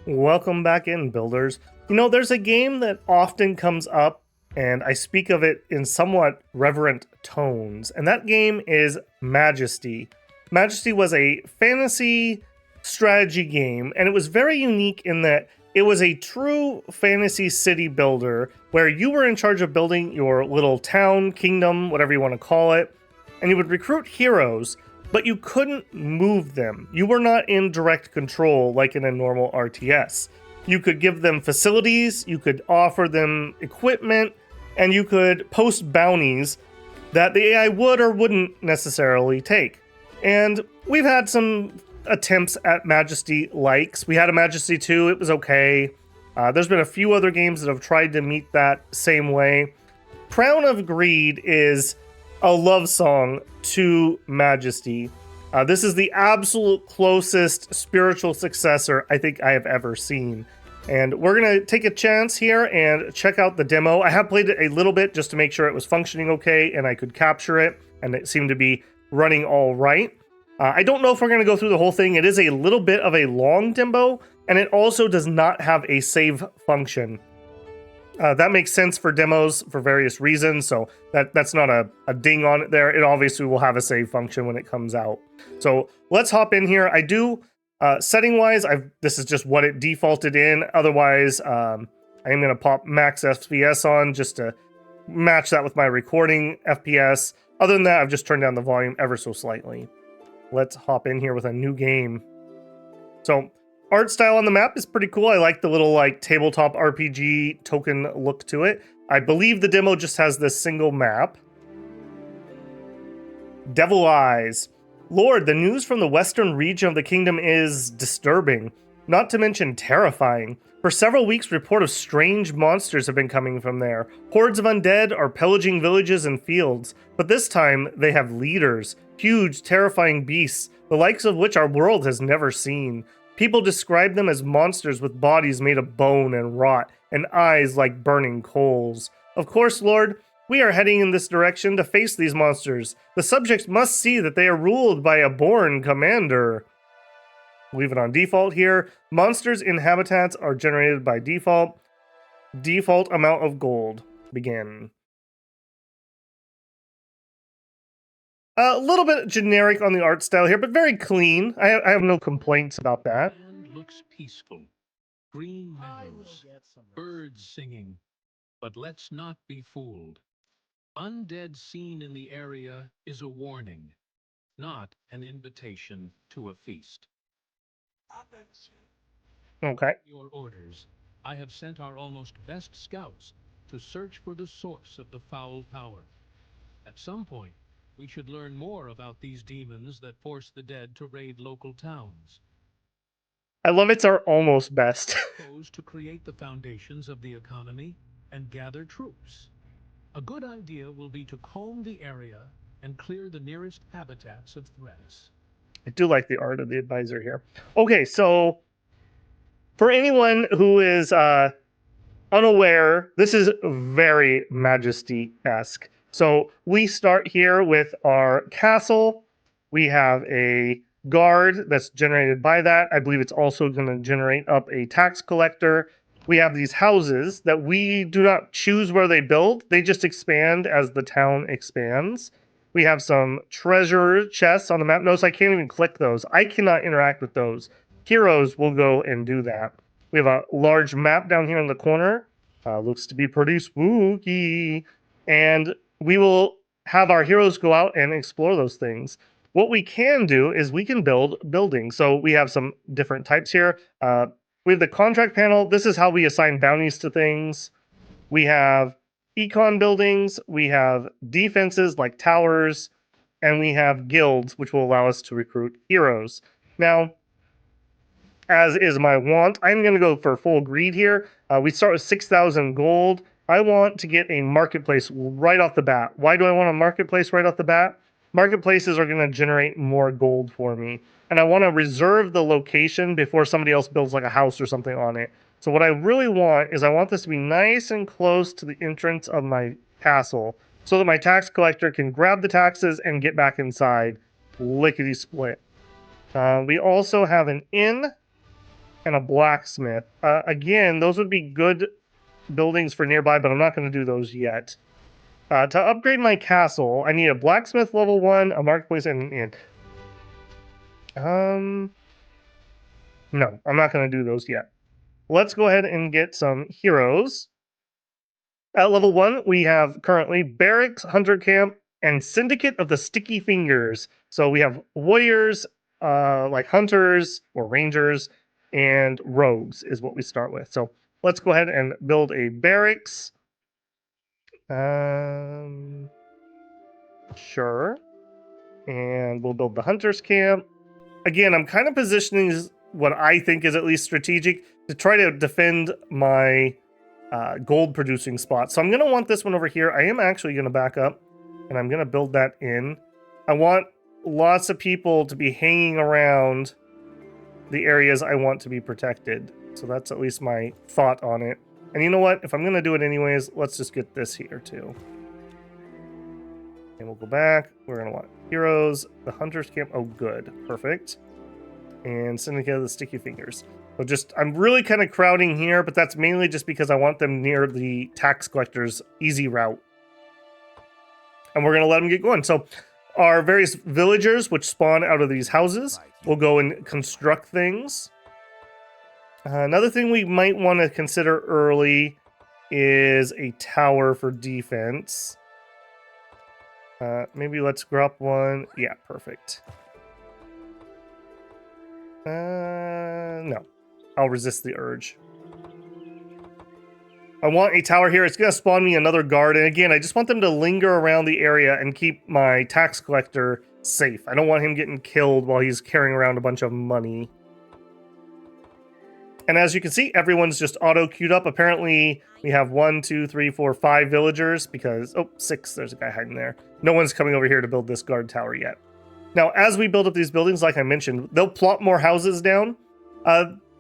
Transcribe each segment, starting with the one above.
Welcome back in, builders. You know, there's a game that often comes up, and I speak of it in somewhat reverent tones, and that game is Majesty. Majesty was a fantasy strategy game, and it was very unique in that it was a true fantasy city builder where you were in charge of building your little town, kingdom, whatever you want to call it, and you would recruit heroes, but you couldn't move them. You were not in direct control like in a normal RTS. You could give them facilities, you could offer them equipment, and you could post bounties that the AI would or wouldn't necessarily take. And we've had some attempts at Majesty likes. We had a Majesty 2, it was okay. There's been a few other games that have tried to meet that same way. Crown of Greed is a love song to Majesty. This is the absolute closest spiritual successor I think I have ever seen. And we're going to take a chance here and check out the demo. I have played it a little bit just to make sure it was functioning okay and I could capture it, and it seemed to be running all right. I don't know if we're going to go through the whole thing. It is a little bit of a long demo, and it also does not have a save function. That makes sense for demos for various reasons, so that's not a ding on it there. It obviously will have a save function when it comes out. So let's hop in here. I do, setting-wise, this is just what it defaulted in. Otherwise, I am going to pop max FPS on just to match that with my recording FPS. Other than that, I've just turned down the volume ever so slightly. Let's hop in here with a new game. So art style on the map is pretty cool. I like the little tabletop RPG token look to it. I believe the demo just has this single map. Devil Eyes. Lord, the news from the western region of the kingdom is disturbing, not to mention terrifying. For several weeks, reports of strange monsters have been coming from there. Hordes of undead are pillaging villages and fields, but this time they have leaders, huge, terrifying beasts, the likes of which our world has never seen. People describe them as monsters with bodies made of bone and rot, and eyes like burning coals. Of course, Lord, we are heading in this direction to face these monsters. The subjects must see that they are ruled by a born commander. Leave it on default here. Monsters in habitats are generated by default. Default amount of gold. Begin. A little bit generic on the art style here, but very clean. I have no complaints about that. Land looks peaceful. Green meadows, birds singing. But let's not be fooled. Undead seen in the area is a warning, not an invitation to a feast. Okay. Your orders. I have sent our almost best scouts to search for the source of the foul power. At some point, we should learn more about these demons that force the dead to raid local towns. I love it's our almost best. Proposed to create the foundations of the economy and gather troops. A good idea will be to comb the area and clear the nearest habitats of threats. I do like the art of the advisor here. Okay, so for anyone who is unaware, this is very Majesty-esque. So we start here with our castle. We have a guard that's generated by that. I believe it's also going to generate up a tax collector. We have these houses that we do not choose where they build. They just expand as the town expands. We have some treasure chests on the map. Notice I can't even click those. I cannot interact with those. Heroes will go and do that. We have a large map down here in the corner. Looks to be pretty spooky. And we will have our heroes go out and explore those things. What we can do is we can build buildings. So we have some different types here. We have the contract panel. This is how we assign bounties to things. We have econ buildings. We have defenses like towers. And we have guilds, which will allow us to recruit heroes. Now, as is my want, I'm going to go for full greed here. We start with 6,000 gold. I want to get a marketplace right off the bat. Why do I want a marketplace right off the bat? Marketplaces are going to generate more gold for me. And I want to reserve the location before somebody else builds like a house or something on it. So what I really want is I want this to be nice and close to the entrance of my castle so that my tax collector can grab the taxes and get back inside. Lickety split. We also have an inn. and a blacksmith. Again, those would be good buildings for nearby, but I'm not going to do those yet. To upgrade my castle, I need a blacksmith level 1, a marketplace, and an inn. No, I'm not going to do those yet. Let's go ahead and get some heroes. At level 1, we have currently Barracks, Hunter Camp, and Syndicate of the Sticky Fingers. So we have warriors, like hunters or rangers, and rogues is what we start with. So let's go ahead and build a barracks. Sure. And we'll build the hunter's camp. Again, I'm kind of positioning what I think is at least strategic to try to defend my gold producing spot. So I'm going to want this one over here. I am actually going to back up and I'm going to build that in. I want lots of people to be hanging around the areas I want to be protected. So that's at least my thought on it. And you know what? If I'm going to do it anyways, let's just get this here too. And we'll go back. We're going to want heroes, the hunter's camp. Oh, good. Perfect. And Syndicate of the Sticky Fingers. So just, I'm really kind of crowding here, but that's mainly just because I want them near the tax collector's easy route. And we're going to let them get going. So our various villagers, which spawn out of these houses, will go and construct things. Another thing we might want to consider early is a tower for defense. Maybe let's grab one. Yeah, perfect. No. I'll resist the urge. I want a tower here. It's going to spawn me another guard. And again, I just want them to linger around the area and keep my tax collector safe. I don't want him getting killed while he's carrying around a bunch of money. And as you can see, everyone's just auto-queued up. Apparently, we have 1, 2, 3, 4, 5 villagers because... Oh, 6. There's a guy hiding there. No one's coming over here to build this guard tower yet. Now, as we build up these buildings, like I mentioned, they'll plop more houses down.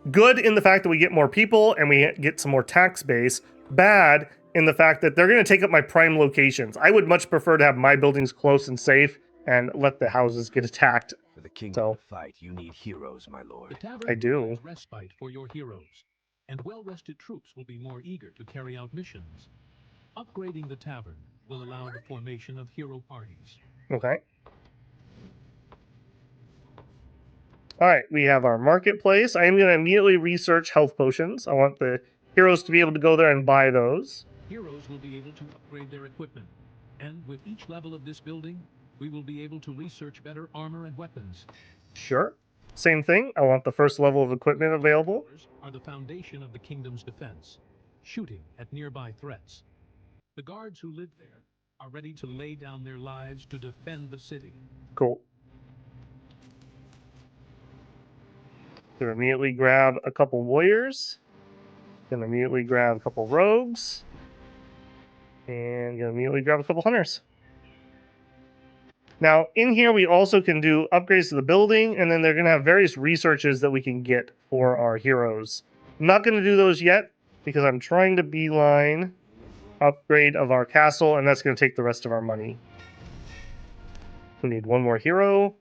Good in the fact that we get more people and we get some more tax base. Bad in the fact that they're going to take up my prime locations. I would much prefer to have my buildings close and safe and let the houses get attacked. For the kingdom to fight, you need heroes, my lord. The tavern I do. provides respite for your heroes, and well-rested troops will be more eager to carry out missions. Upgrading the tavern will allow the formation of hero parties. Okay. All right, we have our marketplace. I am going to immediately research health potions. I want the heroes to be able to go there and buy those. Heroes will be able to upgrade their equipment, and with each level of this building, we will be able to research better armor and weapons. Sure. Same thing. I want the first level of equipment available. Are the foundation of the kingdom's defense, shooting at nearby threats. The guards who live there are ready to lay down their lives to defend the city. Cool. Gonna immediately grab a couple warriors. Gonna immediately grab a couple rogues. And gonna immediately grab a couple hunters. Now, in here, we also can do upgrades to the building, and then they're gonna have various researches that we can get for our heroes. I'm not gonna do those yet, because I'm trying to beeline upgrade of our castle, and that's gonna take the rest of our money. We need one more hero.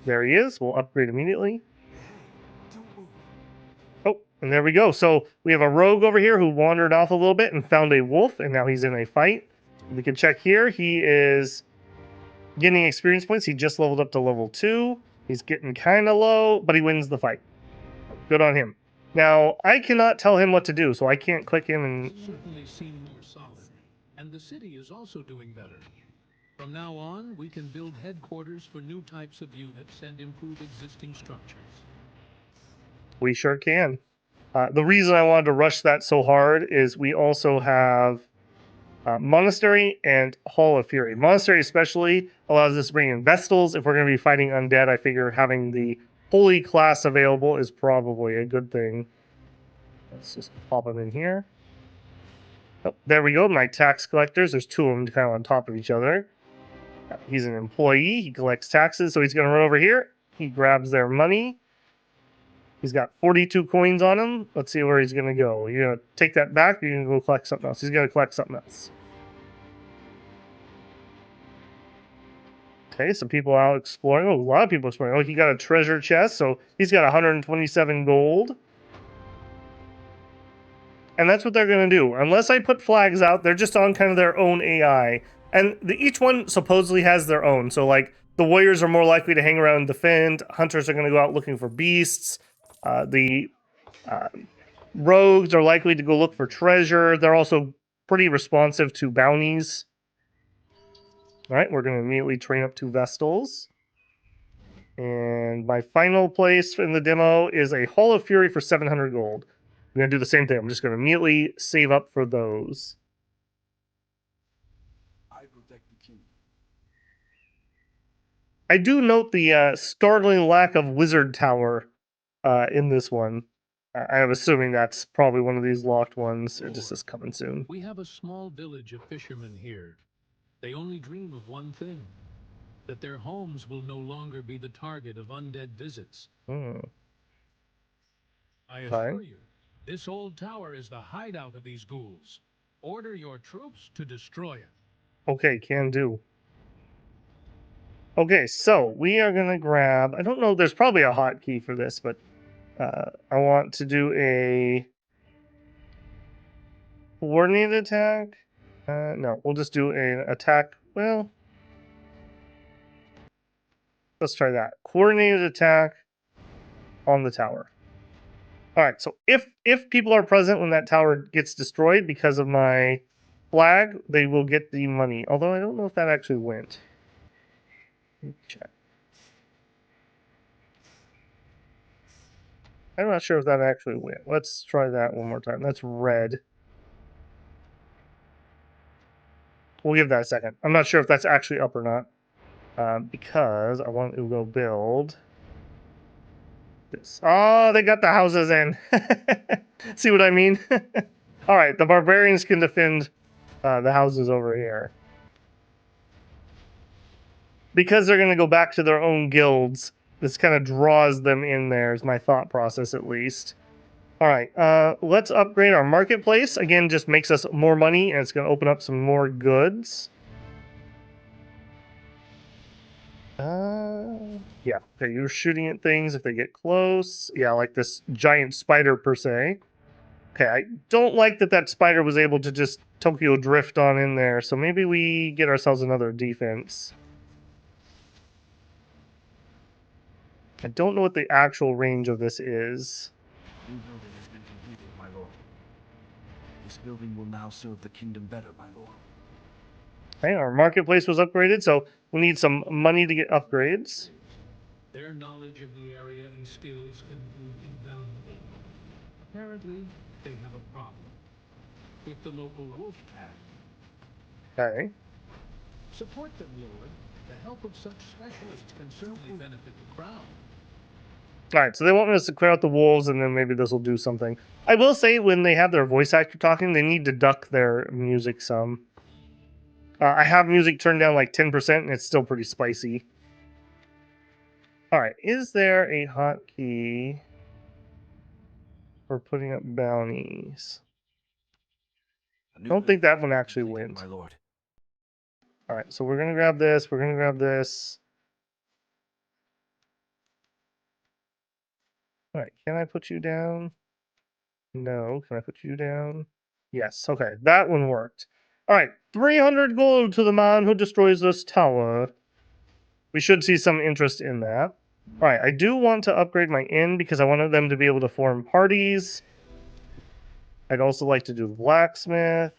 There he is. We'll upgrade immediately. Oh, and there we go. So we have a rogue over here who wandered off a little bit and found a wolf, and now he's in a fight. We can check here. He is getting experience points. He just leveled up to level 2. He's getting kind of low, but he wins the fight. Good on him. Now, I cannot tell him what to do, so I can't click him and... Certainly seem more solid, and the city is also doing better. From now on, we can build headquarters for new types of units and improve existing structures. We sure can. The reason I wanted to rush that so hard is we also have Monastery and Hall of Fury. Monastery especially allows us to bring in Vestals. If we're going to be fighting undead, I figure having the Holy class available is probably a good thing. Let's just pop them in here. Oh, there we go, my tax collectors. There's 2 of them kind of on top of each other. He's an employee. He collects taxes, so he's going to run over here. He grabs their money. He's got 42 coins on him. Let's see where he's going to go. You're going to take that back, or you're going to go collect something else? He's going to collect something else. Okay, some people out exploring. Oh, a lot of people exploring. Oh, he got a treasure chest, so he's got 127 gold. And that's what they're going to do. Unless I put flags out, they're just on kind of their own AI. And each one supposedly has their own. So, like, the warriors are more likely to hang around and defend. Hunters are going to go out looking for beasts. The rogues are likely to go look for treasure. They're also pretty responsive to bounties. All right, we're going to immediately train up 2 Vestals. And my final place in the demo is a Hall of Fury for 700 gold. I'm going to do the same thing. I'm just going to immediately save up for those. I protect the king. I do note the startling lack of Wizard Tower in this one. I'm assuming that's probably one of these locked ones. It just is coming soon. We have a small village of fishermen here. They only dream of one thing, that their homes will no longer be the target of undead visits. I assure you, this old tower is the hideout of these ghouls. Order your troops to destroy it. Okay, can do. Okay, so we are going to grab... I don't know, there's probably a hotkey for this, but I want to do a coordinated attack. No, we'll just do an attack. Well, let's try that. Coordinated attack on the tower. All right, so if people are present when that tower gets destroyed because of my flag, they will get the money. Although I don't know if that actually went. Check. I'm not sure if that actually went. Let's try that one more time. That's red. We'll give that a second. I'm not sure if that's actually up or not. Because I want to go build this. Oh, they got the houses in. See what I mean? All right, the barbarians can defend the houses over here. Because they're going to go back to their own guilds, this kind of draws them in there, is my thought process at least. All right, let's upgrade our marketplace. Again, just makes us more money, and it's going to open up some more goods. Yeah, okay, you're shooting at things if they get close. Yeah, like this giant spider per se. Okay, I don't like that that spider was able to just Tokyo drift on in there, so maybe we get ourselves another defense. I don't know what the actual range of this is. New building has been completed, my lord. This building will now serve the kingdom better, my lord. Okay, our marketplace was upgraded, so we need some money to get upgrades. Their knowledge of the area and skills can prove invaluable. Apparently, they have a problem with the local wolf pack. Okay. Support them, Lord. The help of such specialists can certainly benefit the crown. Alright, so they want us to clear out the wolves, and then maybe this will do something. I will say, when they have their voice actor talking, they need to duck their music some. I have music turned down like 10%, and it's still pretty spicy. Alright, is there a hotkey for putting up bounties? I don't think that one actually went. My lord. Alright, so we're going to grab this, we're going to grab this. Alright, can I put you down? No, can I put you down? Yes, okay, that one worked. Alright, 300 gold to the man who destroys this tower. We should see some interest in that. Alright, I do want to upgrade my inn because I wanted them to be able to form parties. I'd also like to do blacksmith.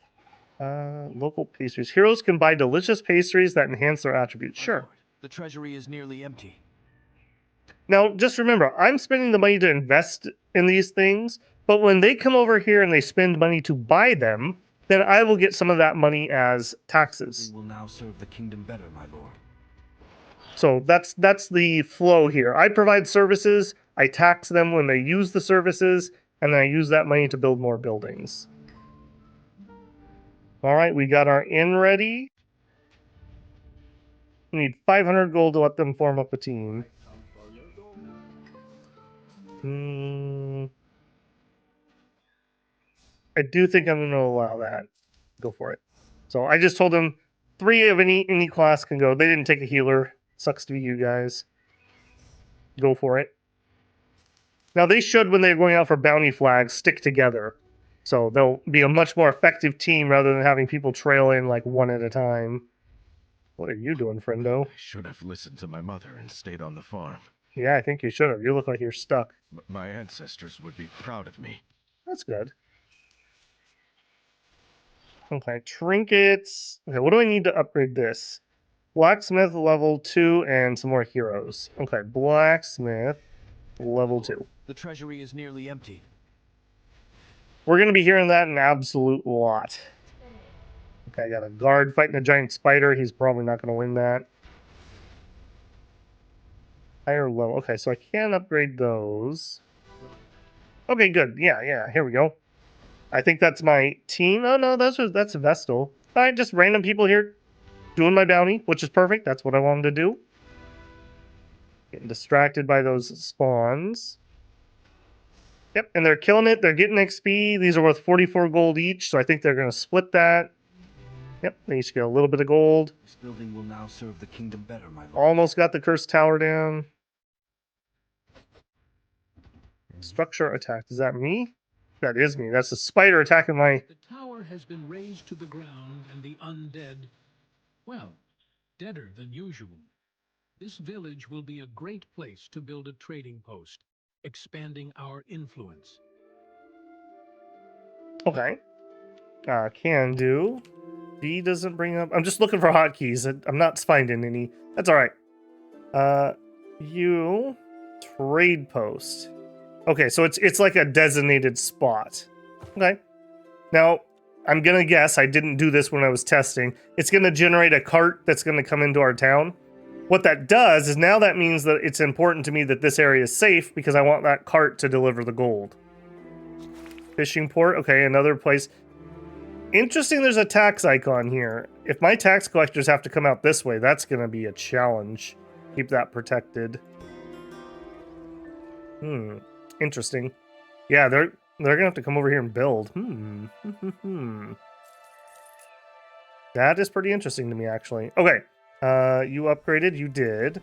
Local pastries. Heroes can buy delicious pastries that enhance their attributes. Sure. The treasury is nearly empty. Now, just remember, I'm spending the money to invest in these things, but when they come over here and they spend money to buy them, then I will get some of that money as taxes. We will now serve the kingdom better, my lord. So that's the flow here. I provide services, I tax them when they use the services, and then I use that money to build more buildings. All right, we got our inn ready. We need 500 gold to let them form up a team. I do think I'm going to allow that. Go for it. So I just told them 3 of any class can go. They didn't take a healer, Sucks to be you guys. Go for it. Now, they should, when they're going out for bounty flags, stick together. So they'll be a much more effective team rather than having people trail in like one at a time. What are you doing, friendo? I should have listened to my mother and stayed on the farm. Yeah, I think you should have. You look like you're stuck. My ancestors would be proud of me. That's good. Okay, trinkets. Okay, what do I need to upgrade this? Blacksmith level 2 and some more heroes. Okay, blacksmith level 2. The treasury is nearly empty. We're going to be hearing that an absolute lot. Okay, I got a guard fighting a giant spider. He's probably not going to win that. Higher level. Okay, so I can upgrade those. Okay, good. Yeah, here we go. I think that's my team. Oh, no, that's Vestal. All right, just random people here doing my bounty, which is perfect. That's what I wanted to do. Getting distracted by those spawns. Yep, and they're killing it. They're getting XP. These are worth 44 gold each, so I think they're going to split that. Yep, they each get a little bit of gold. This building will now serve the kingdom better, my lord. Almost got the cursed tower down. Structure attack. Is that me? That is me. That's the spider attacking my... The tower has been razed to the ground, and the undead, well, deader than usual. This village will be a great place to build a trading post, expanding our influence. Okay. Can do. B doesn't bring up... I'm just looking for hotkeys. I'm not finding any. That's alright. You... Trade post. Okay, so it's like a designated spot. Okay. Now, I'm gonna guess, I didn't do this when I was testing, it's gonna generate a cart that's gonna come into our town. What that does is now that means that it's important to me that this area is safe because I want that cart to deliver the gold. Fishing port, okay, another place. Interesting, there's a tax icon here. If my tax collectors have to come out this way, that's gonna be a challenge. Keep that protected. Interesting. Yeah, they're gonna have to come over here and build. That is pretty interesting to me, actually. Okay, you upgraded. You did.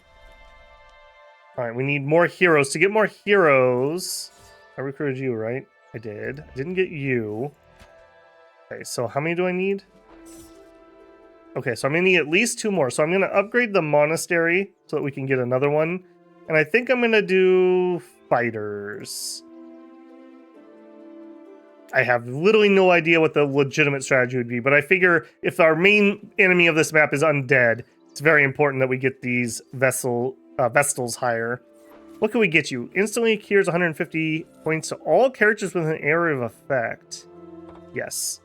All right, we need more heroes. To get more heroes, I recruited you, right? I did. I didn't get you. Okay, so how many do I need? Okay, so I'm gonna need at least 2 more. So I'm gonna upgrade the monastery so that we can get another one. And I think I'm gonna do fighters. I have literally no idea what the legitimate strategy would be, but I figure if our main enemy of this map is undead, it's very important that we get these Vestals higher. What can we get you? Instantly cures 150 points to all characters with an area of effect. Yes.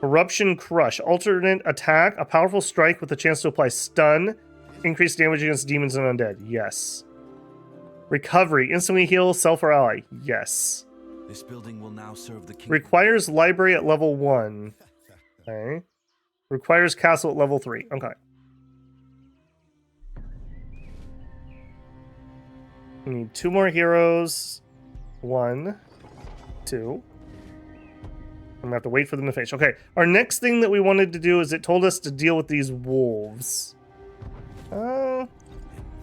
Corruption Crush. Alternate attack. A powerful strike with a chance to apply stun. Increased damage against demons and undead. Yes. Recovery. Instantly heal self or ally. Yes. This building will now serve the kingdom. Requires library at level 1. Okay. Requires castle at level 3. Okay. We need 2 more heroes. 1, 2. I'm gonna have to wait for them to finish. Okay. Our next thing that we wanted to do is it told us to deal with these wolves.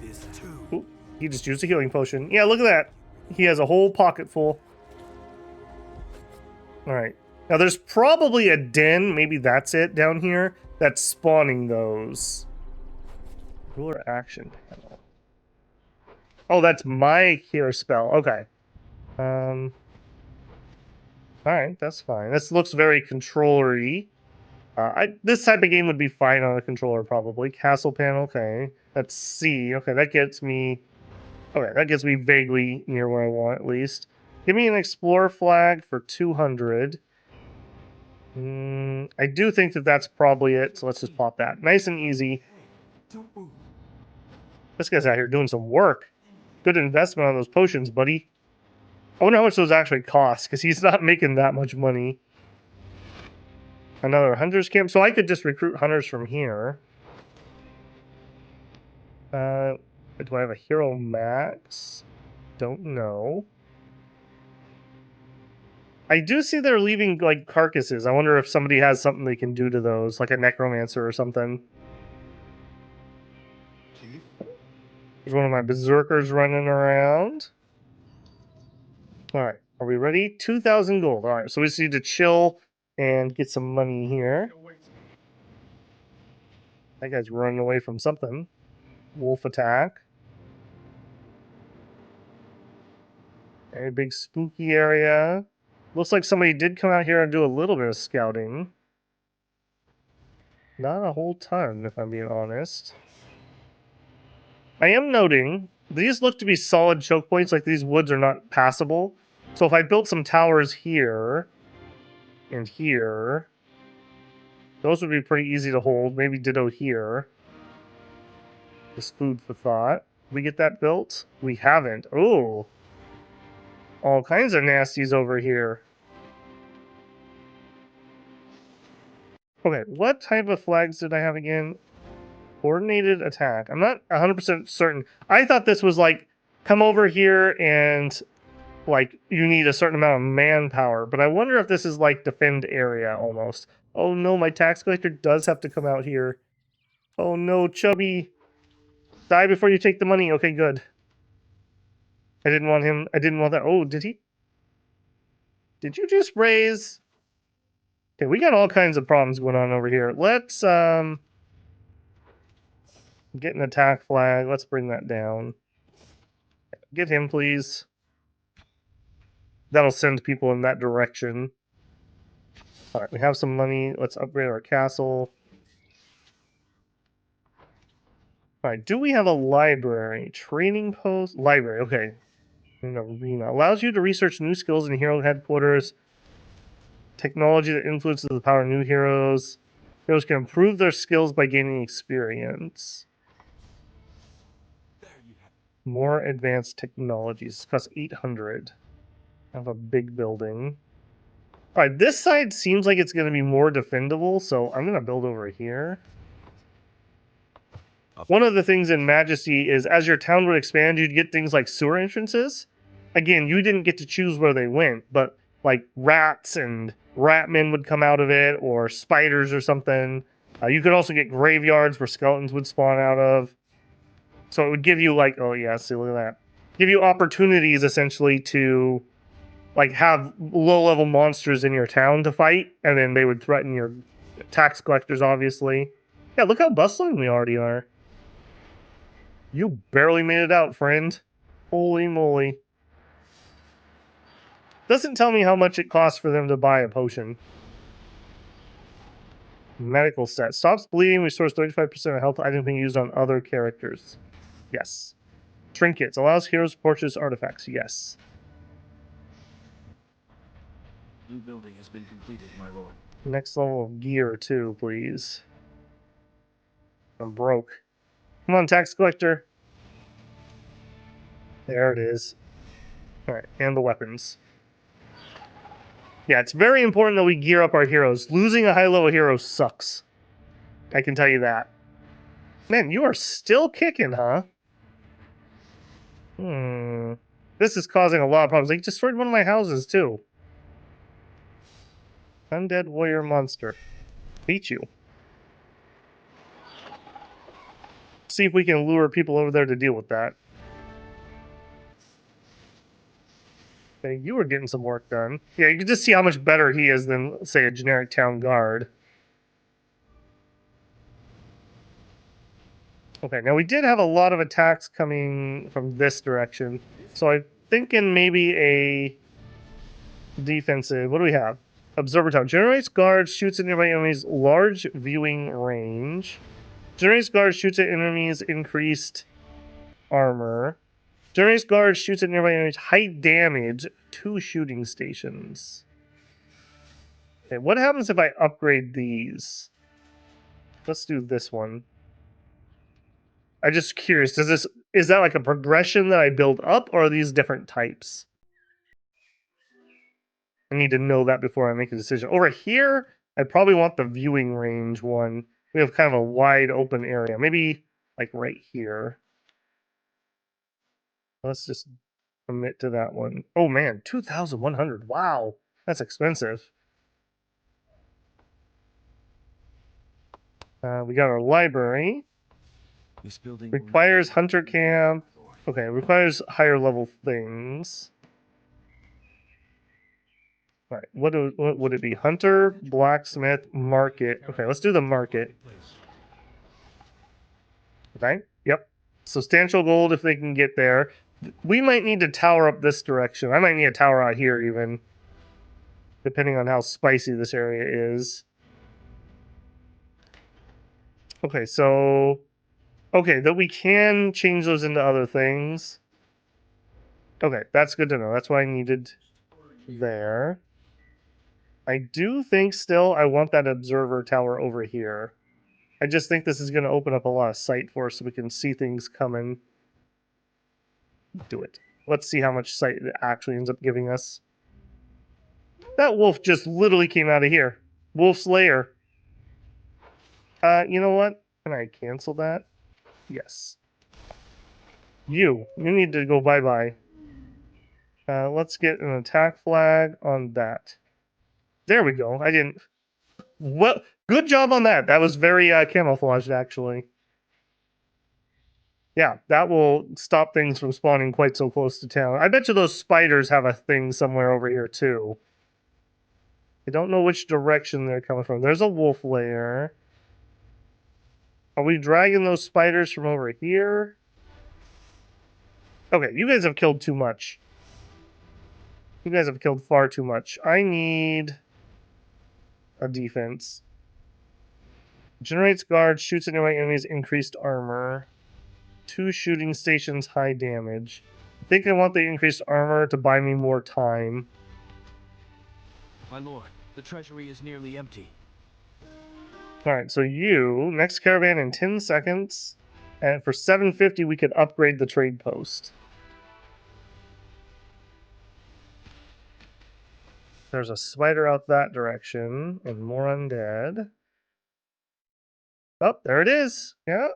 This too. Ooh, he just used a healing potion. Yeah, look at that. He has a whole pocket full. Alright. Now there's probably a den, maybe that's it down here, that's spawning those. Ruler action panel. Oh, that's my cure spell. Okay. Alright, that's fine. This looks very controller-y. This type of game would be fine on a controller, probably. Castle panel, okay. That's C. Okay, that gets me... Okay, that gets me vaguely near where I want, at least. Give me an Explorer flag for 200. I do think that that's probably it, so let's just pop that. Nice and easy. This guy's out here doing some work. Good investment on those potions, buddy. I wonder how much those actually cost, because he's not making that much money. Another hunter's camp. So I could just recruit hunters from here. Do I have a hero max? Don't know. I do see they're leaving, like, carcasses. I wonder if somebody has something they can do to those, like a necromancer or something. There's one of my berserkers running around. All right, are we ready? 2,000 gold. All right, so we just need to chill and get some money here. That guy's running away from something. Wolf attack. A big spooky area. Looks like somebody did come out here and do a little bit of scouting. Not a whole ton, if I'm being honest. I am noting, these look to be solid choke points, like these woods are not passable. So if I built some towers here and here, those would be pretty easy to hold. Maybe ditto here. Just food for thought. We get that built? We haven't. Oh. All kinds of nasties over here. Okay, what type of flags did I have again? Coordinated attack. I'm not 100% certain. I thought this was like, come over here and like you need a certain amount of manpower, but I wonder if this is like defend area almost. Oh no, my tax collector does have to come out here. Oh no, Chubby. Die before you take the money. Okay, good. I didn't want him. I didn't want that. Oh, did he? Did you just raise? Okay, we got all kinds of problems going on over here. Let's get an attack flag. Let's bring that down. Get him, please. That'll send people in that direction. All right, we have some money. Let's upgrade our castle. All right, do we have a library? Training post? Library, okay. An arena. Allows you to research new skills in hero headquarters. Technology that influences the power of new heroes. Heroes can improve their skills by gaining experience. More advanced technologies. Costs 800. Have a big building. All right, this side seems like it's going to be more defendable, so I'm going to build over here. One of the things in Majesty is as your town would expand, you'd get things like sewer entrances. Again, you didn't get to choose where they went, but like rats and ratmen would come out of it, or spiders or something. You could also get graveyards where skeletons would spawn out of. So it would give you like, oh yeah, see, look at that. Give you opportunities essentially to like have low-level monsters in your town to fight, and then they would threaten your tax collectors, obviously. Yeah, look how bustling we already are. You barely made it out, friend. Holy moly. Doesn't tell me how much it costs for them to buy a potion. Medical stat. Stops bleeding, restores 35% of health item being used on other characters. Yes. Trinkets. Allows heroes to purchase artifacts. Yes. New building has been completed, my lord. Next level of gear, too, please. I'm broke. Come on, tax collector. There it is. Alright, and the weapons. Yeah, it's very important that we gear up our heroes. Losing a high-level hero sucks. I can tell you that. Man, you are still kicking, huh? This is causing a lot of problems. They destroyed one of my houses, too. Undead warrior monster. Beat you. See if we can lure people over there to deal with that. Okay, you were getting some work done. Yeah, you can just see how much better he is than, say, a generic town guard. Okay, now we did have a lot of attacks coming from this direction. So I'm thinking maybe a defensive. What do we have? Observer Town. Generates guards, shoots at nearby enemies, large viewing range. Generates guards, shoots at enemies, increased armor. Generates guards, shoots at nearby enemies, high damage, 2 shooting stations. Okay, what happens if I upgrade these? Let's do this one. I'm just curious, is that like a progression that I build up, or are these different types? I need to know that before I make a decision. Over here, I probably want the viewing range one. We have kind of a wide open area. Maybe like right here. Let's just commit to that one. Oh man, 2,100. Wow, that's expensive. We got our library. This building will Requires now hunter serve the camp. kingdom, my lord. Okay, requires higher level things. All right, what would it be? Hunter, blacksmith, market. Okay, let's do the market. Okay, yep. Substantial gold if they can get there. We might need to tower up this direction. I might need a tower out here even, depending on how spicy this area is. Okay, so... Okay, that we can change those into other things. Okay, that's good to know. That's what I needed there. I do think still I want that observer tower over here. I just think this is going to open up a lot of sight for us so we can see things coming. Do it. Let's see how much sight it actually ends up giving us. That wolf just literally came out of here. Wolf's lair. You know what? Can I cancel that? Yes. You need to go bye-bye. Let's get an attack flag on that. There we go. I didn't... Well, good job on that. That was very camouflaged, actually. Yeah, that will stop things from spawning quite so close to town. I bet you those spiders have a thing somewhere over here, too. I don't know which direction they're coming from. There's a wolf lair. Are we dragging those spiders from over here? Okay, you guys have killed too much. You guys have killed far too much. I need a defense. Generates guards, shoots at nearby enemies, increased armor. 2 shooting stations, high damage. I think I want the increased armor to buy me more time. My lord, the treasury is nearly empty. Alright, so you, next caravan in 10 seconds. And for 750 we could upgrade the trade post. There's a spider out that direction, and more undead. Oh, there it is. Yeah.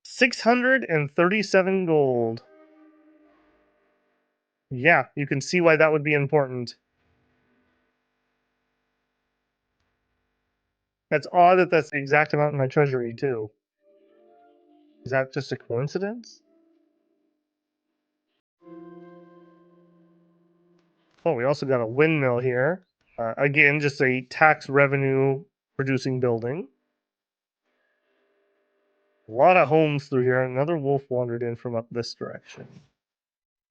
637 gold. Yeah, you can see why that would be important. That's odd that that's the exact amount in my treasury, too. Is that just a coincidence? Oh, we also got a windmill here. Again, just a tax revenue producing building. A lot of homes through here. Another wolf wandered in from up this direction.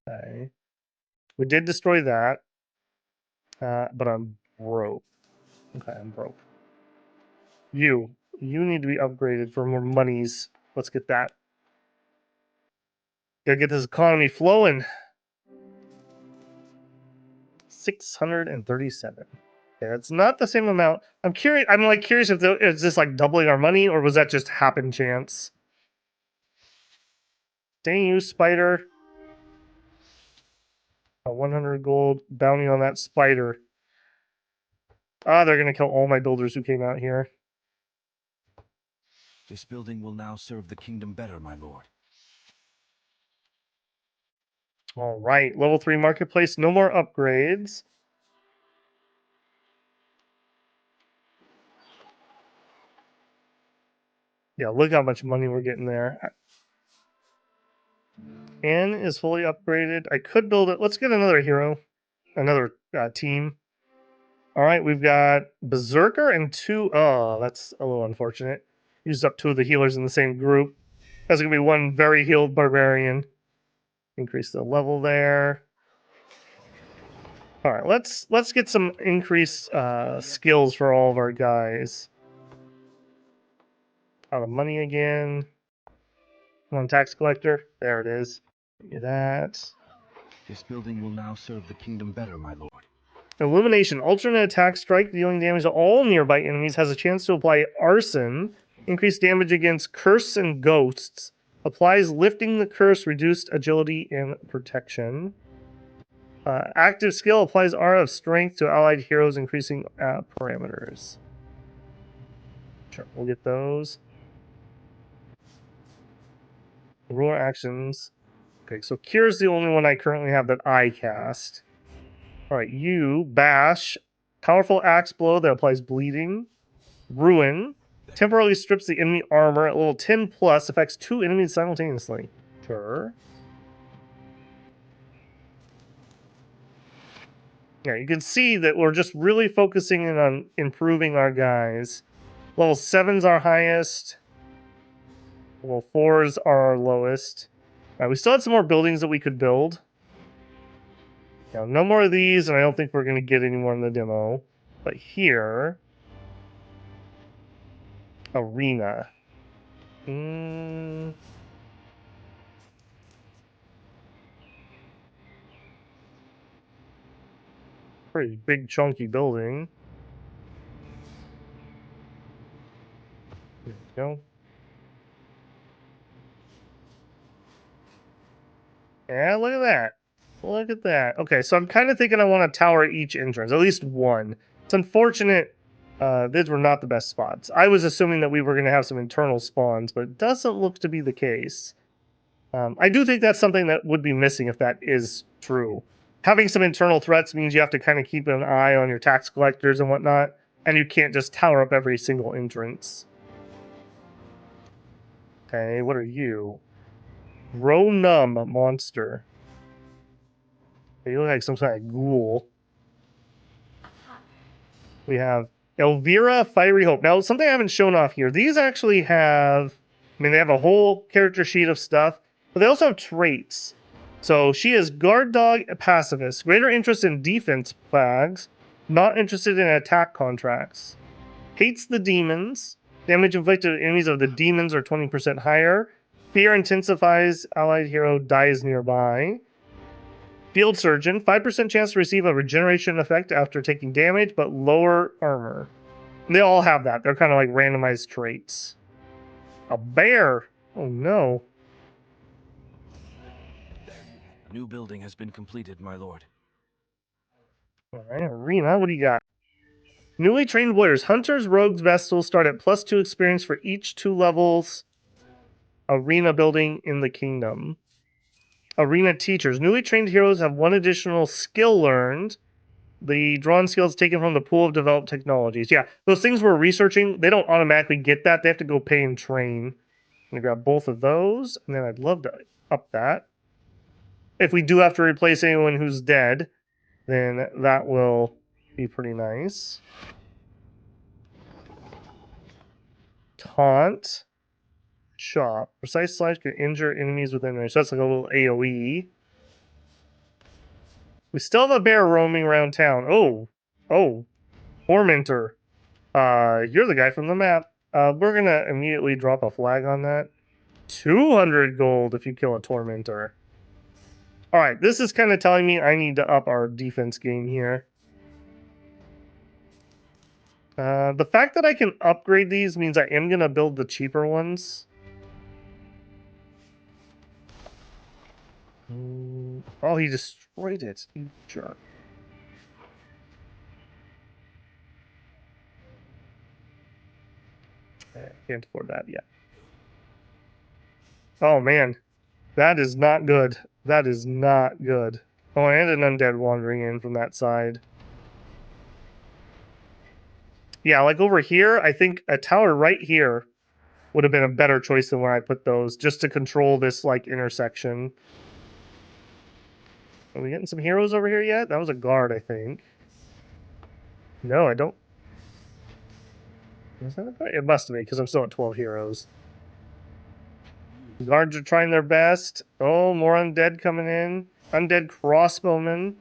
Okay. We did destroy that. But I'm broke. Okay, I'm broke. You need to be upgraded for more monies. Let's get that. Gotta get this economy flowing. 637. Yeah, it's not the same amount. I'm curious. I'm like curious if is this like doubling our money or was that just happen chance? Dang you, spider! A 100 gold bounty on that spider. Ah, they're gonna kill all my builders who came out here. This building will now serve the kingdom better, my lord. All right, level 3 marketplace. No more upgrades. Yeah, look how much money we're getting there. N is fully upgraded. I could build it. Let's get another hero. Another team. All right, we've got Berserker and 2... Oh, that's a little unfortunate. Used up 2 of the healers in the same group. That's going to be 1 very healed barbarian. Increase the level there. All right, let's get some increased skills for all of our guys. Out of money again. Come on, tax collector. There it is. Give me that. This building will now serve the kingdom better, my lord. Illumination. Alternate attack strike dealing damage to all nearby enemies has a chance to apply arson. Increased damage against curse and ghosts. Applies lifting the curse, reduced agility and protection. Active skill applies aura of strength to allied heroes, increasing parameters. Sure, we'll get those. Ruler actions. Okay, so Cure's the only one I currently have that I cast. Alright, you, Bash. Powerful axe blow that applies bleeding. Ruin. Temporarily strips the enemy armor at level 10 plus, affects 2 enemies simultaneously. Sure. Yeah, you can see that we're just really focusing in on improving our guys. Level 7's our highest. Level 4's are our lowest. We still had some more buildings that we could build. Now, no more of these, and I don't think we're going to get any more in the demo. But here... Arena. Pretty big, chunky building. There we go. Yeah, look at that. Look at that. Okay, so I'm kind of thinking I want a tower at each entrance, at least one. It's unfortunate these were not the best spots. I was assuming that we were going to have some internal spawns, but it doesn't look to be the case. I do think that's something that would be missing if that is true. Having some internal threats means you have to kind of keep an eye on your tax collectors and whatnot, and you can't just tower up every single entrance. Okay, what are you? Grow numb monster. You look like some kind of ghoul. We have Elvira, Fiery Hope. Now, something I haven't shown off here. These actually have... I mean, they have a whole character sheet of stuff, but they also have traits. So, she is Guard Dog, Pacifist. Greater interest in defense flags. Not interested in attack contracts. Hates the demons. Damage inflicted to enemies of the demons are 20% higher. Fear intensifies. Allied hero dies nearby. Field Surgeon, 5% chance to receive a regeneration effect after taking damage, but lower armor. They all have that. They're kind of like randomized traits. A bear! Oh no. A new building has been completed, my lord. Alright, Arena, what do you got? Newly trained warriors. Hunters, rogues, vestals start at +2 experience for each 2 levels. Arena building in the kingdom. Arena teachers. Newly trained heroes have 1 additional skill learned. The drawn skills taken from the pool of developed technologies. Yeah, those things we're researching, they don't automatically get that. They have to go pay and train. I'm going to grab both of those, and then I'd love to up that. If we do have to replace anyone who's dead, then that will be pretty nice. Taunt. Chop. Precise slash can injure enemies within range. So that's like a little AoE. We still have a bear roaming around town. Oh. Tormentor. You're the guy from the map. We're gonna immediately drop a flag on that. 200 gold if you kill a Tormentor. Alright, this is kind of telling me I need to up our defense game here. The fact that I can upgrade these means I am gonna build the cheaper ones. Oh, he destroyed it. You jerk. Can't afford that yet. Oh man, that is not good. That is not good. Oh, and an undead wandering in from that side. Yeah, like over here, I think a tower right here would have been a better choice than where I put those, just to control this, like, intersection. Are we getting some heroes over here yet? That was a guard, I think. No, I don't. Is that a guard? It must be, because I'm still at 12 heroes. Guards are trying their best. Oh, more undead coming in. Undead crossbowmen.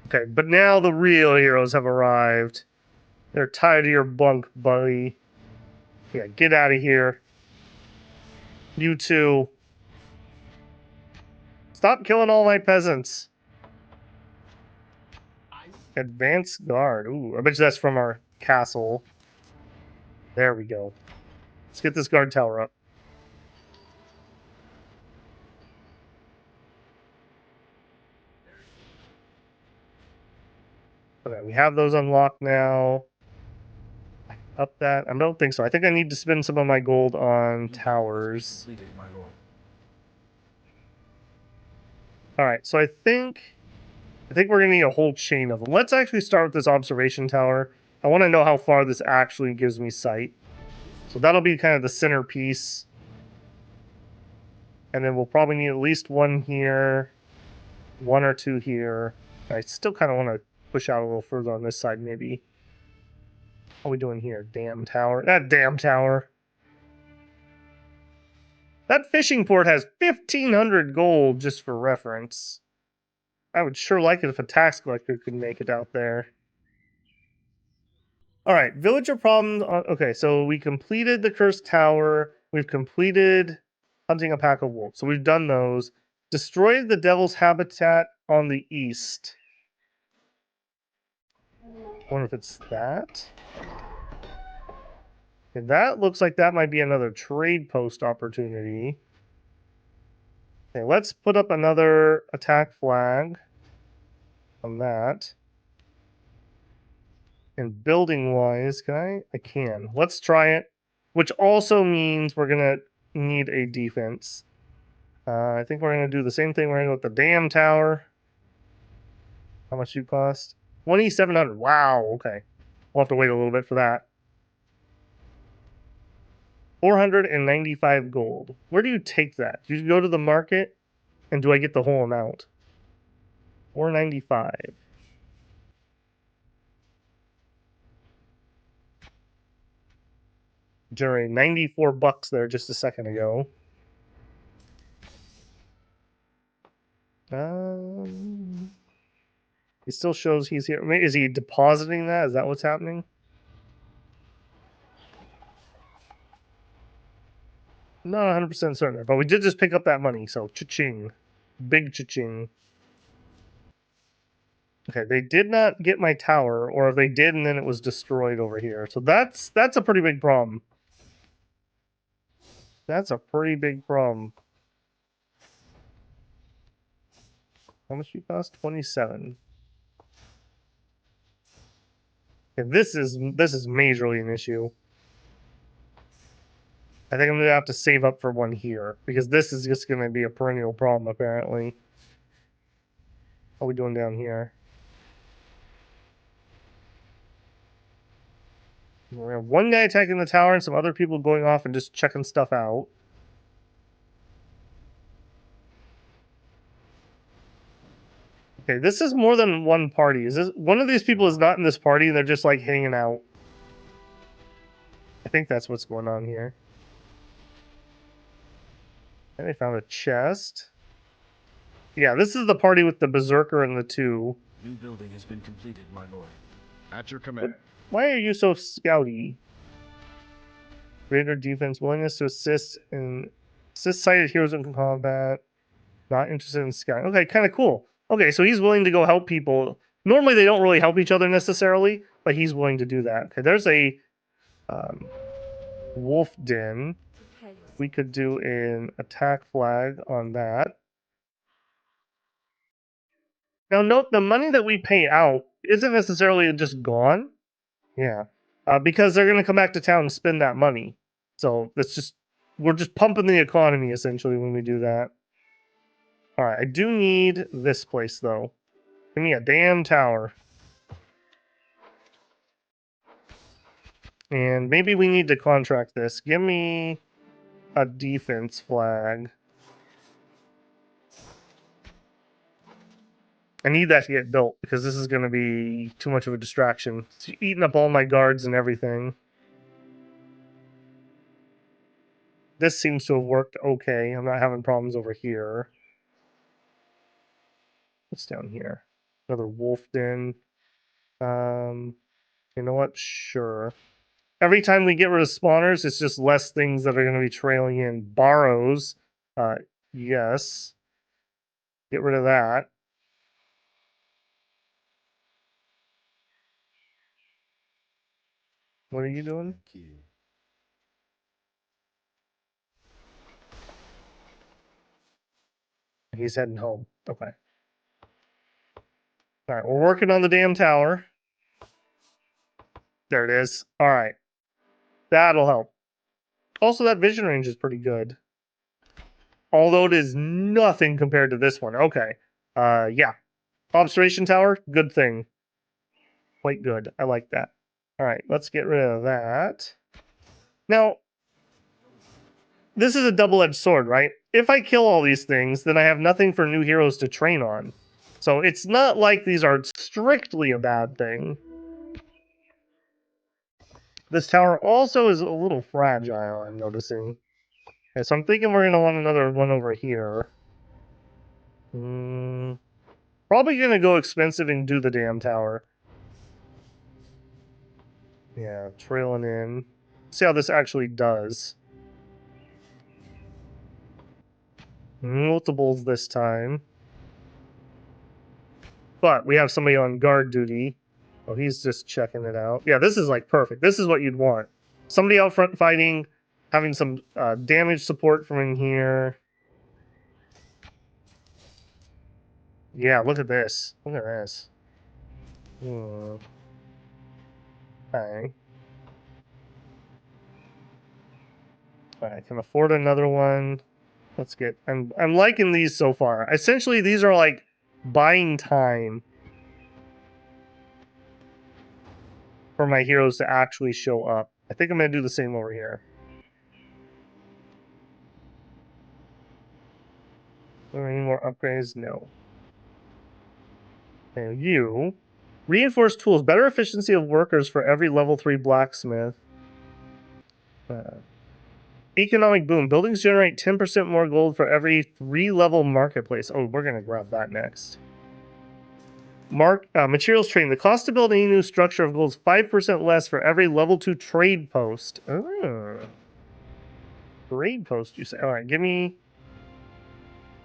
Okay, but now the real heroes have arrived. They're tied to your bunk, buddy. Yeah, get out of here. You too. Stop killing all my peasants. Advanced guard. Ooh, I bet you that's from our castle. There we go. Let's get this guard tower up. Okay, we have those unlocked now. Up that? I don't think so. I think I need to spend some of my gold on towers. Alright, so I think we're gonna need a whole chain of them. Let's actually start with this observation tower. I want to know how far this actually gives me sight. So that'll be kind of the centerpiece. And then we'll probably need at least one here, one or two here. I still kind of want to push out a little further on this side, maybe. What are we doing here? Damn tower. That damn tower. That fishing port has 1,500 gold, just for reference. I would sure like it if a tax collector could make it out there. All right, villager problems. Okay, so we completed the cursed tower. We've completed hunting a pack of wolves. So we've done those. Destroyed the devil's habitat on the east. I wonder if it's that. Okay, that looks like that might be another trade post opportunity. Okay, let's put up another attack flag on that. And building wise, can I? I can. Let's try it. Which also means we're gonna need a defense. I think we're gonna do the same thing. We're gonna go with the dam tower. How much you cost? 2,700. Wow. Okay. We'll have to wait a little bit for that. 495 gold. Where do you take that? Do you go to the market? And do I get the whole amount? 495. Generate 94 bucks there just a second ago. It still shows he's here. Is he depositing that? Is that what's happening? Not 100% certain, but we did just pick up that money, so cha-ching. Big cha-ching. Okay, they did not get my tower, or if they did and then it was destroyed over here. So that's a pretty big problem. That's a pretty big problem. How much you cost? 27. Okay, this is majorly an issue. I think I'm gonna have to save up for one here, because this is just gonna be a perennial problem apparently. What are we doing down here? We have one guy attacking the tower and some other people going off and just checking stuff out. Okay, this is more than one party. Is this one of these people is not in this party and they're just like hanging out? I think that's what's going on here. And they found a chest. Yeah, this is the party with the berserker and the two. New building has been completed, my lord. At your command. Why are you so scouty? Greater defense, willingness to assist sighted heroes in combat. Not interested in scouting. Okay, kind of cool. Okay, so he's willing to go help people. Normally they don't really help each other necessarily, but he's willing to do that. Okay, there's a wolf den. We could do an attack flag on that. Now note the money that we pay out isn't necessarily just gone. Yeah, because they're going to come back to town and spend that money. So that's just, we're just pumping the economy essentially when we do that. All right, I do need this place though. Give me a damn tower. And maybe we need to contract this. Give me a defense flag. I need that to get built because this is going to be too much of a distraction. It's eating up all my guards and everything. This seems to have worked okay. I'm not having problems over here. What's down here? Another wolf den. You know what? Sure. Every time we get rid of spawners, it's just less things that are going to be trailing in. Borrows. Yes. Get rid of that. What are you doing? He's heading home. Okay. All right, we're working on the damn tower. There it is. All right. That'll help. Also, that vision range is pretty good. Although it is nothing compared to this one. Okay. Yeah. Observation tower, good thing. Quite good. I like that. All right, let's get rid of that. Now, this is a double-edged sword, right? If I kill all these things, then I have nothing for new heroes to train on. So it's not like these are strictly a bad thing. This tower also is a little fragile, I'm noticing. Okay, so I'm thinking we're going to want another one over here. Probably going to go expensive and do the damn tower. Yeah, trailing in. See how this actually does. Multiples this time. But we have somebody on guard duty. Oh, he's just checking it out. Yeah, this is like perfect. This is what you'd want. Somebody out front fighting, having some damage support from in here. Yeah, look at this. Look at this. Okay. I can afford another one. Let's get. I'm liking these so far. Essentially, these are like buying time for my heroes to actually show up. I think I'm gonna do the same over here. Are there any more upgrades? No. Okay, you. Reinforced tools. Better efficiency of workers for every level 3 blacksmith. Economic boom. Buildings generate 10% more gold for every 3-level marketplace. Oh, we're going to grab that next. Materials trading. The cost to build any new structure of gold is 5% less for every level 2 trade post. Oh. Trade post, you say? All right, give me...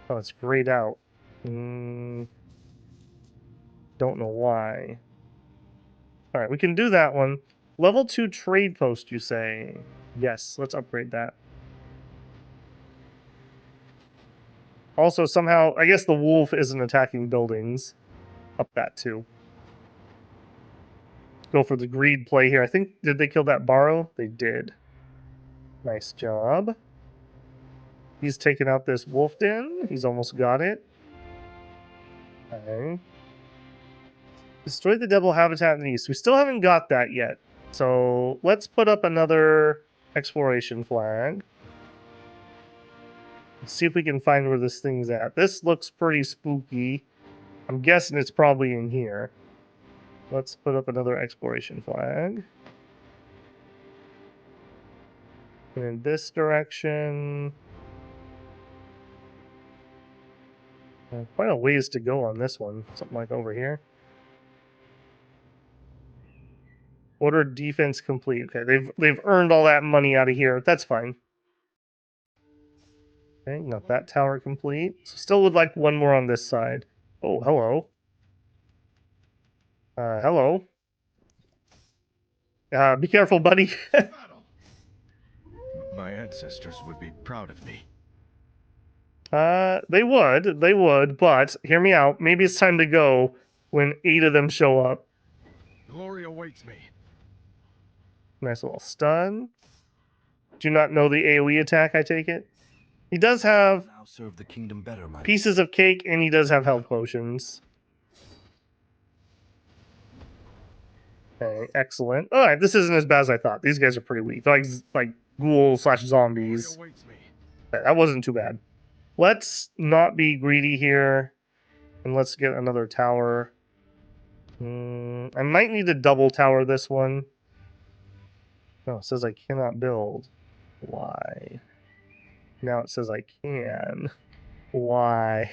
Oh, it's grayed out. Don't know why. All right, we can do that one. Level 2 trade post, you say? Yes, let's upgrade that. Also, somehow, I guess the wolf isn't attacking buildings. Up that too. Go for the greed play here. I think, did they kill that Borrow? They did. Nice job. He's taken out this wolf den. He's almost got it. Okay. Destroy the devil habitat in the east. We still haven't got that yet. So let's put up another exploration flag. Let's see if we can find where this thing's at. This looks pretty spooky. I'm guessing it's probably in here. Let's put up another exploration flag. And in this direction... quite a ways to go on this one. Something like over here. Order defense complete. Okay, they've earned all that money out of here. That's fine. Okay, got that tower complete. So still would like one more on this side. Oh, hello. Hello. Be careful, buddy. My ancestors would be proud of me. They would, but hear me out. Maybe it's time to go when 8 of them show up. Glory awaits me. Nice little stun. Do you not know the AoE attack, I take it? He does have Now serve the kingdom better, my pieces of cake, and he does have health potions. Okay, excellent. All right, this isn't as bad as I thought. These guys are pretty weak. They're like ghouls / zombies. Glory awaits me. That wasn't too bad. Let's not be greedy here, and let's get another tower. I might need to double tower this one. No, it says I cannot build. Why? Now it says I can. Why?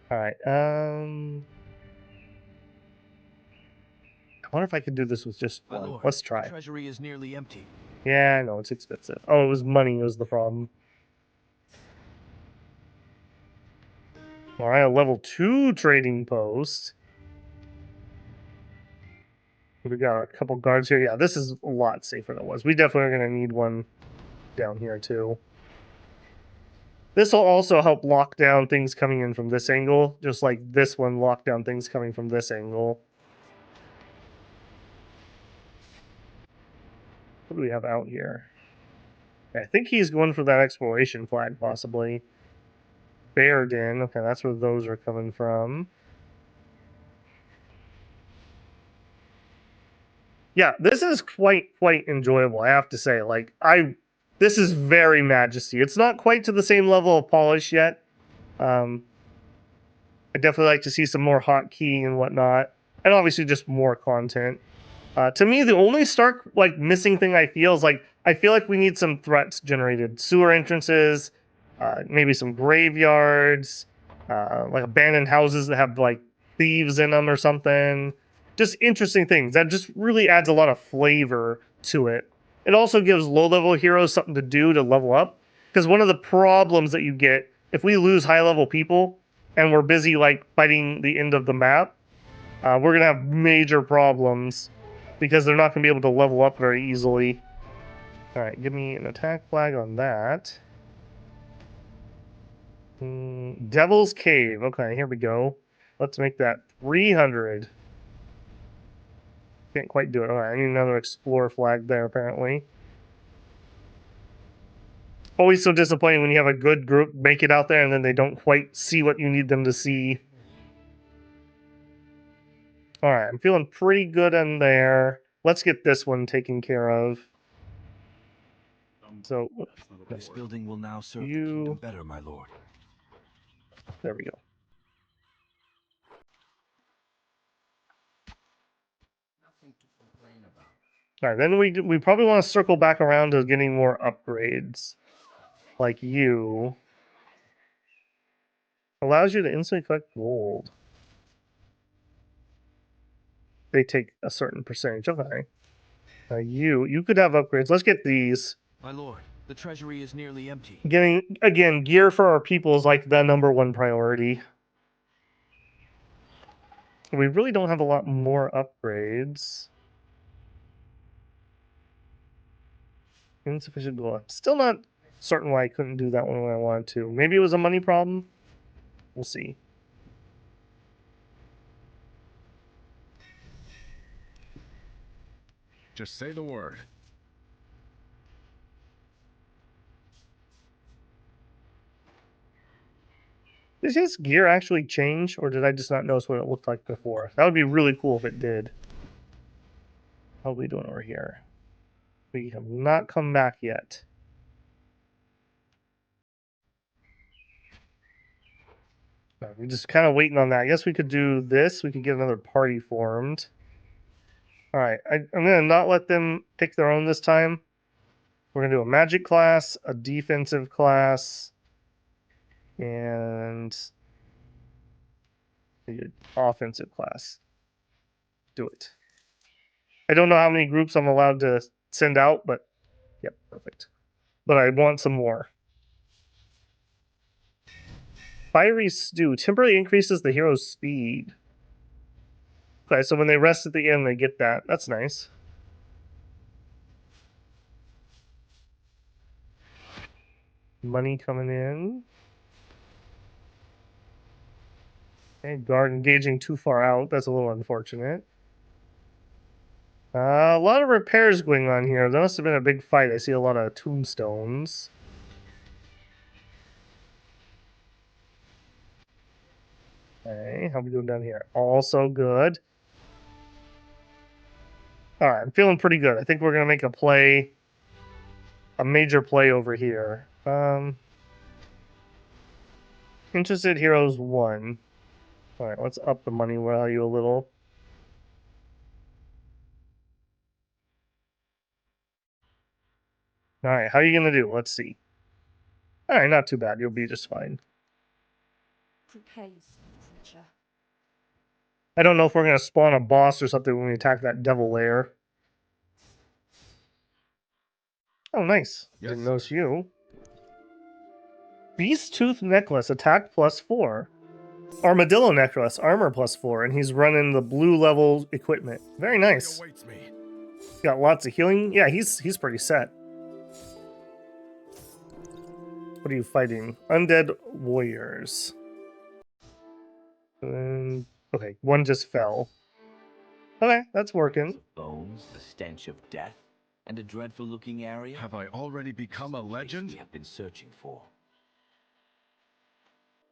All right. I wonder if I could do this with just My one. lord, Let's the try. treasury is nearly empty. Yeah, I know it's expensive. Oh, it was money was the problem. All right, a level 2 trading post. We got a couple guards here. Yeah, this is a lot safer than it was. We definitely are going to need one down here too. This will also help lock down things coming in from this angle, just like this one locked down things coming from this angle. What do we have out here? I think he's going for that exploration flag, possibly. Bear Den. Okay, that's where those are coming from. Yeah, this is quite enjoyable, I have to say. Like, this is very Majesty. It's not quite to the same level of polish yet. I definitely like to see some more hotkey and whatnot, and obviously just more content. To me, the only stark like missing thing I feel is like I feel like we need some threats generated, sewer entrances, maybe some graveyards, like abandoned houses that have like thieves in them or something. Just interesting things that just really adds a lot of flavor to it. It also gives low-level heroes something to do to level up, because one of the problems that you get if we lose high-level people and we're busy like fighting the end of the map, we're gonna have major problems because they're not gonna be able to level up very easily. All right, give me an attack flag on that. Devil's Cave. Okay, here we go. Let's make that 300. Can't quite do it. All right, I need another Explorer flag there, apparently. Always so disappointing when you have a good group make it out there and then they don't quite see what you need them to see. All right, I'm feeling pretty good in there. Let's get this one taken care of. So, This building will now serve the you... kingdom better, my lord. There we go. All right, then we probably want to circle back around to getting more upgrades. Like you. Allows you to instantly collect gold. They take a certain percentage. Okay. You could have upgrades. Let's get these. My lord, the treasury is nearly empty. Getting, again, gear for our people is like the #1 priority. We really don't have a lot more upgrades. Insufficient gold. Still not certain why I couldn't do that one when I wanted to. Maybe it was a money problem? We'll see. Just say the word. Did his gear actually change, or did I just not notice what it looked like before? That would be really cool if it did. How are we doing over here? We have not come back yet. We're just kind of waiting on that. I guess we could do this. We could get another party formed. All right, I'm going to not let them pick their own this time. We're going to do a magic class, a defensive class, and an offensive class. Do it. I don't know how many groups I'm allowed to send out, but yep, perfect. But I want some more. Fiery Stew temporarily increases the hero's speed. Okay, so when they rest at the end, they get that. That's nice. Money coming in. Okay, guard engaging too far out. That's a little unfortunate. A lot of repairs going on here. There must have been a big fight. I see a lot of tombstones. Okay, how we doing down here? Also good. All right, I'm feeling pretty good. I think we're gonna make a play, a major play over here. Interested heroes 1. All right, let's up the money value a little. All right, how are you gonna do? Let's see. All right, not too bad. You'll be just fine. Prepare yourself, creature. I don't know if we're gonna spawn a boss or something when we attack that devil lair. Oh, nice. Yes, Didn't sir. notice you. Beast Tooth Necklace, attack +4. Armadillo Necklace, armor +4, and he's running the blue level equipment. Very nice. Awaits me. Got lots of healing. Yeah, he's pretty set. What are you fighting? Undead warriors. And, okay, one just fell. Okay, that's working. Bones, the stench of death, and a dreadful-looking area. Have I already become a We legend? have been searching for.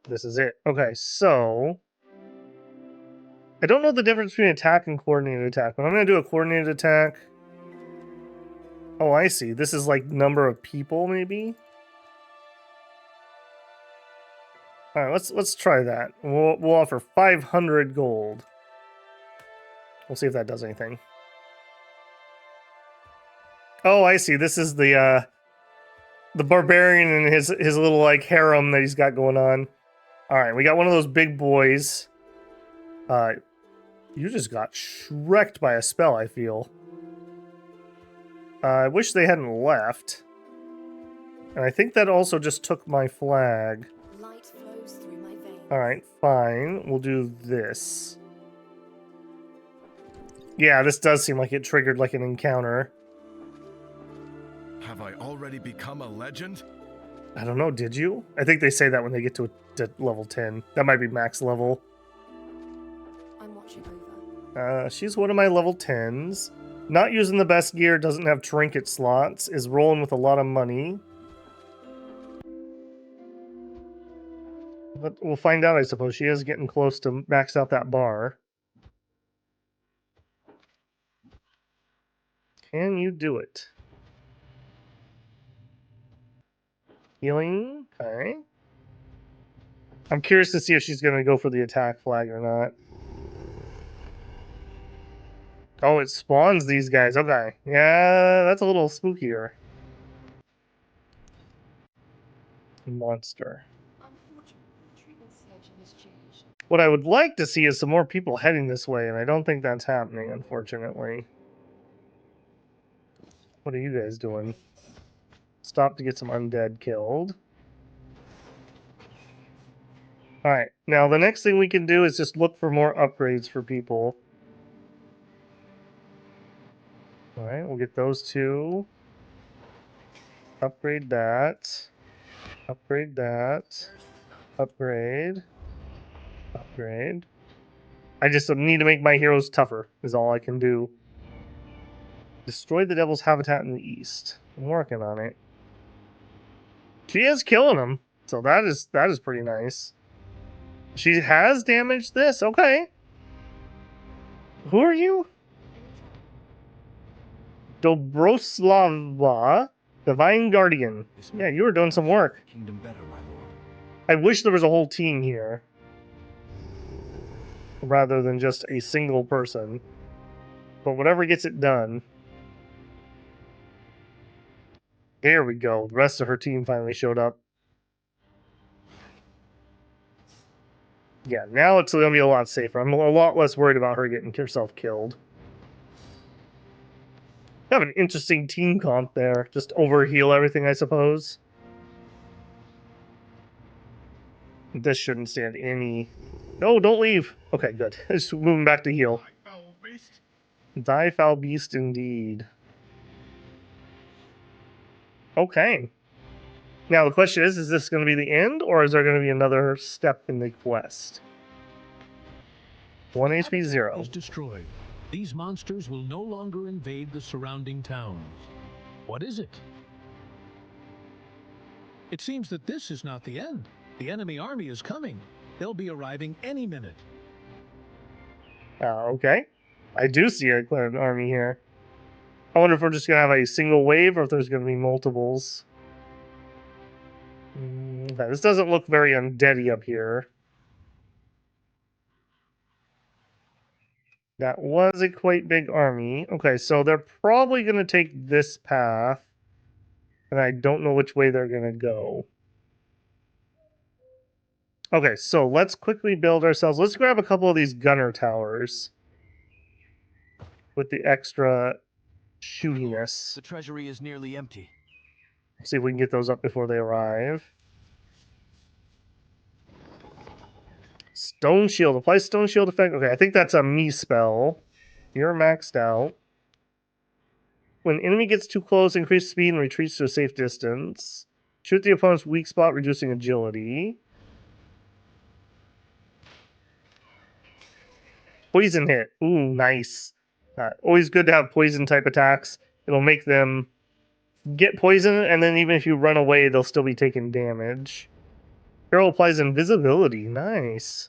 This is it. Okay, so I don't know the difference between attack and coordinated attack, but I'm going to do a coordinated attack. Oh, I see. This is like number of people, maybe? All right, let's try that. We'll offer 500 gold. We'll see if that does anything. Oh, I see. This is the barbarian and his little like harem that he's got going on. All right, we got one of those big boys. You just got shreked by a spell, I feel. I wish they hadn't left. And I think that also just took my flag. Light flows through my veins. Alright, fine. We'll do this. Yeah, this does seem like it triggered like an encounter. Have I already become a legend? I don't know, did you? I think they say that when they get to level 10. That might be max level. I'm watching over. She's one of my level 10s. Not using the best gear, doesn't have trinket slots, is rolling with a lot of money. But we'll find out, I suppose. She is getting close to max out that bar. Can you do it? Healing? Okay. I'm curious to see if she's going to go for the attack flag or not. Oh, it spawns these guys. Okay. Yeah, that's a little spookier. Monster. Unfortunately, the treatment selection has changed. What I would like to see is some more people heading this way, and I don't think that's happening, unfortunately. What are you guys doing? Stop to get some undead killed. Alright, now the next thing we can do is just look for more upgrades for people. Alright, we'll get those two. Upgrade that. Upgrade that. Upgrade. Upgrade. I just need to make my heroes tougher, is all I can do. Destroy the devil's habitat in the east. I'm working on it. She is killing them, so that is pretty nice. She has damaged this, okay. Who are you? Dobroslava, Divine Guardian. Yeah, you were doing some work. Kingdom better, my lord. I wish there was a whole team here. Rather than just a single person. But whatever gets it done. There we go. The rest of her team finally showed up. Yeah, now it's going to be a lot safer. I'm a lot less worried about her getting herself killed. Have an interesting team comp there. Just overheal everything, I suppose. This shouldn't stand any... No, don't leave! Okay, good. Just moving back to heal. Thy foul beast indeed. Okay. Now the question is this going to be the end, or is there going to be another step in the quest? 1 HP 0. Is destroyed. These monsters will no longer invade the surrounding towns. What is it? It seems that this is not the end. The enemy army is coming. They'll be arriving any minute. Okay. I do see a clan army here. I wonder if we're just going to have a single wave or if there's going to be multiples. Okay, this doesn't look very undeady up here. That was a quite big army. Okay, so they're probably going to take this path. And I don't know which way they're going to go. Okay, so let's quickly build ourselves. Let's grab a couple of these gunner towers. With the extra shootiness. The treasury is nearly empty. See if we can get those up before they arrive. Stone Shield. Apply Stone Shield effect. Okay, I think that's a me spell. You're maxed out. When enemy gets too close, increase speed and retreats to a safe distance. Shoot the opponent's weak spot, reducing agility. Poison hit. Ooh, nice. Always good to have poison type attacks. It'll make them get poison, and then even if you run away, they'll still be taking damage. Hero applies invisibility. Nice.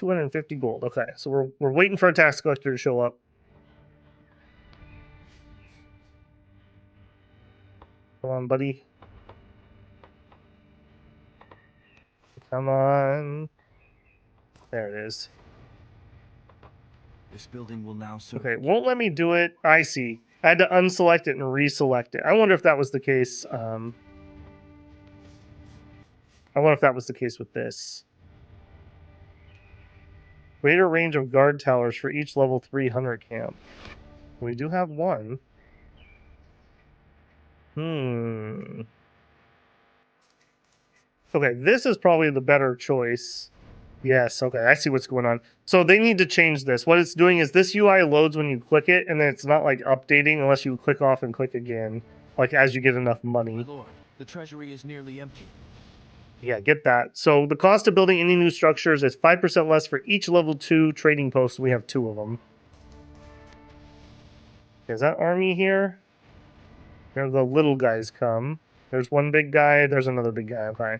250 gold. Okay, so we're waiting for a tax collector to show up. Come on, buddy. Come on. There it is. This building will now serve. Okay, it won't let me do it. I see. I had to unselect it and reselect it. I wonder if that was the case. I wonder if that was the case with this. Greater range of guard towers for each level 300 camp. We do have one. Okay, this is probably the better choice. Yes, okay, I see what's going on. So they need to change this. What it's doing is this UI loads when you click it, and then it's not like updating unless you click off and click again, like as you get enough money. My lord, the treasury is nearly empty. Yeah, get that. So the cost of building any new structures is 5% less for each level 2 trading post. We have 2 of them. Is that army here? There the little guys come. There's one big guy. There's another big guy. Okay.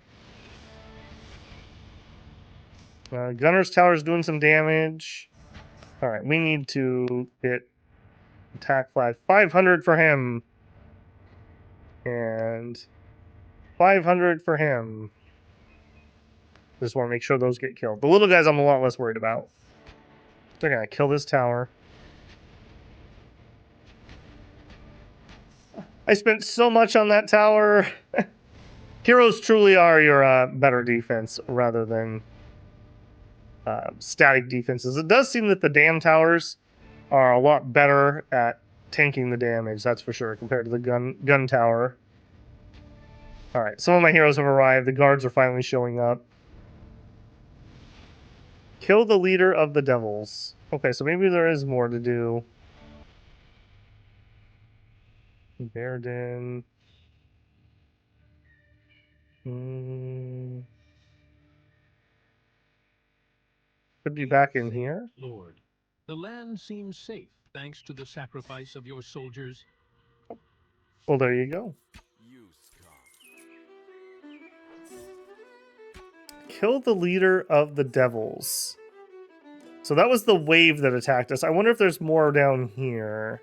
Gunner's Tower is doing some damage. All right, we need to get attack flag. 500 for him. And 500 for him. Just want to make sure those get killed. The little guys I'm a lot less worried about. They're going to kill this tower. I spent so much on that tower. Heroes truly are your better defense rather than static defenses. It does seem that the dam towers are a lot better at tanking the damage, that's for sure, compared to the gun tower. Alright, some of my heroes have arrived. The guards are finally showing up. Kill the leader of the devils. Okay, so maybe there is more to do. Verdun. Could be back in here. Lord, the land seems safe thanks to the sacrifice of your soldiers. Well, there you go. Kill the leader of the devils. So that was the wave that attacked us. I wonder if there's more down here.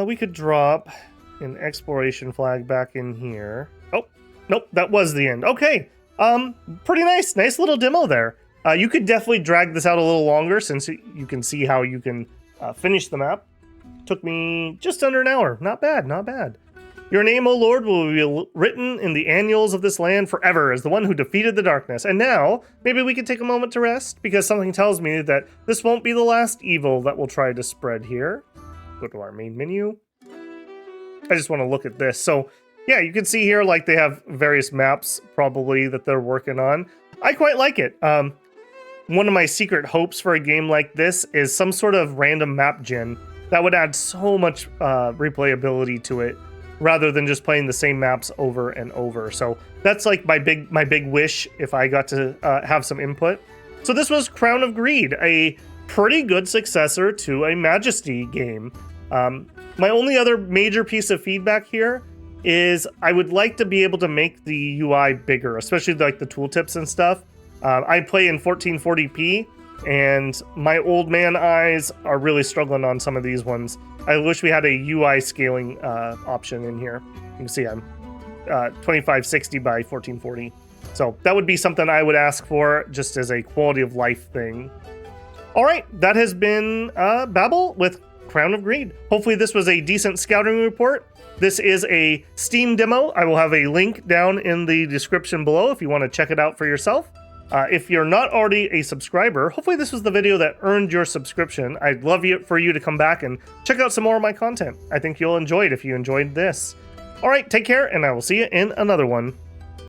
We could drop an exploration flag back in here. Oh, nope, that was the end. Okay, pretty nice. Nice little demo there. You could definitely drag this out a little longer since you can see how you can finish the map. Took me just under an hour. Not bad, not bad. Your name, O Lord, will be written in the annals of this land forever as the one who defeated the darkness. And now, maybe we can take a moment to rest, because something tells me that this won't be the last evil that we'll try to spread here. Go to our main menu. I just want to look at this. So, yeah, you can see here, like, they have various maps, probably, that they're working on. I quite like it. One of my secret hopes for a game like this is some sort of random map gen. That would add so much replayability to it, rather than just playing the same maps over and over. So that's like my big wish if I got to have some input. So this was Crown of Greed, a pretty good successor to a Majesty game. My only other major piece of feedback here is I would like to be able to make the UI bigger, especially like the tooltips and stuff. I play in 1440p, and my old man eyes are really struggling on some of these ones. I wish we had a UI scaling option in here. You can see I'm 2560 by 1440. So that would be something I would ask for just as a quality of life thing. All right, that has been Babel with Crown of Greed. Hopefully this was a decent scouting report. This is a Steam demo. I will have a link down in the description below if you want to check it out for yourself. If you're not already a subscriber, hopefully this was the video that earned your subscription. I'd love for you to come back and check out some more of my content. I think you'll enjoy it if you enjoyed this. All right, take care, and I will see you in another one.